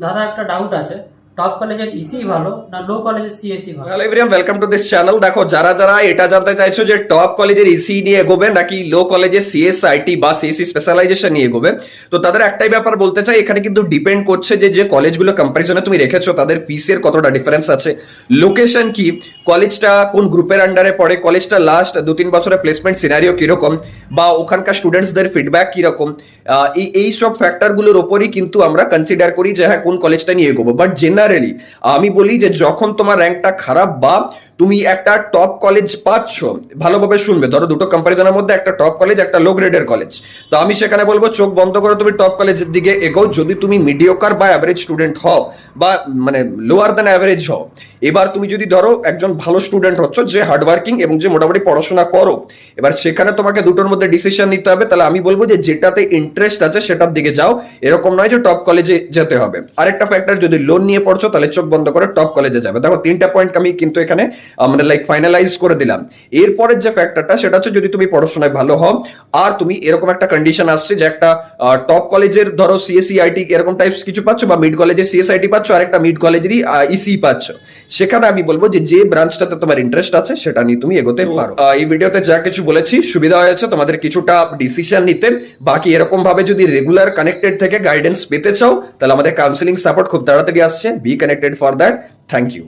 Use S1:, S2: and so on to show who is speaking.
S1: দাদা একটা ডাউট আছে, টপ কলেজের ইসি ভালো না লো কলেজের সিএসসি ভালো?
S2: Hello everyone, welcome to this channel. দেখো, যারা যারা এটা জানতে চাইছো যে টপ কলেজের ইসি নিয়ে এগোবে নাকি লো কলেজের সিএসআইটি বা সিএসসি স্পেশালাইজেশন নিয়ে এগোবে, তো তাদের একটাই ব্যাপার বলতে চাই, এখানে কিন্তু ডিপেন্ড করছে যে যে কলেজগুলো কম্পারিজনে তুমি রেখেছো তাদের ফিসের কতটা ডিফারেন্স আছে, লোকেশন কি, কলেজটা কোন গ্রুপের আন্ডারে পড়ে, কলেজটা লাস্ট 2-3 বছরের প্লেসমেন্ট সিনারিও কিরকম, বা ওখানকার স্টুডেন্টসদের ফিডব্যাক কিরকম, এই সব ফ্যাক্টরগুলোর ওপরই কিন্তু আমরা কনসিডার করি যে হ্যাঁ কোন কলেজটা নিয়ে এগোবো। বাট জেনারেলি আমি বলি যে যখন তোমার র্যাঙ্কটা খারাপ বা তুমি একটা টপ কলেজ পাচ্ছ, ভালোভাবে শুনবে, ধরো দুটো কম্পারিজনের মধ্যে একটা টপ কলেজ একটা লো গ্রেডের কলেজ, তো আমি সেখানে বলবো চোখ বন্ধ করে তুমি টপ কলেজের দিকে এগোও যদি তুমি মিডিওকার বা অ্যাভারেজ স্টুডেন্ট হও বা মানে লোয়ার দ্যান অ্যাভারেজ হও। এবার তুমি যদি ধরো একজন ভালো স্টুডেন্ট হচ্ছ, যে হার্ডওয়ার্কিং এবং যে মোটামুটি পড়াশোনা করো, এবার সেখানে তোমাকে দুটোর মধ্যে ডিসিশন নিতে হবে, তাহলে আমি বলবো যে যেটাতে ইন্টারেস্ট আছে সেটার দিকে যাও, এরকম নয় যে টপ কলেজে যেতে হবে। আরেকটা ফ্যাক্টর, যদি লোন নিয়ে পড়ছো তাহলে চোখ বন্ধ করে টপ কলেজে যাবে। দেখো, 3টা পয়েন্ট আমি কিন্তু এখানে মানে লাইক ফাইনালাইজ করে দিলাম। এরপরের যে ফ্যাক্টরটা সেটা হচ্ছে যদি তুমি পড়াশোনায় ভালো হও আর তুমি এরকম একটা কন্ডিশন আসছে যে একটা টপ কলেজের ধরো সিএসসি আইটি এরকম টাইপস কিছু পাচ্ছ, বা মিড কলেজে সিএসআইটি পাচ্ছ আর একটা মিড কলেজেরই ইসি পাচ্ছ, সেখানে আমি বলবো যে যে ব্রাঞ্চটাতে তোমার ইন্টারেস্ট আছে সেটা নিয়ে তুমি এগোতে পারো। এই ভিডিওতে যা কিছু বলেছি সুবিধা হয়েছে তোমাদের কিছুটা ডিসিশন নিতে। বাকি এরকম ভাবে যদি রেগুলার কানেক্টেড থেকে গাইডেন্স পেতে চাও তাহলে আমাদের কাউন্সিলিং সাপোর্ট খুব তাড়াতাড়ি আসছে। Be connected for that. Thank you.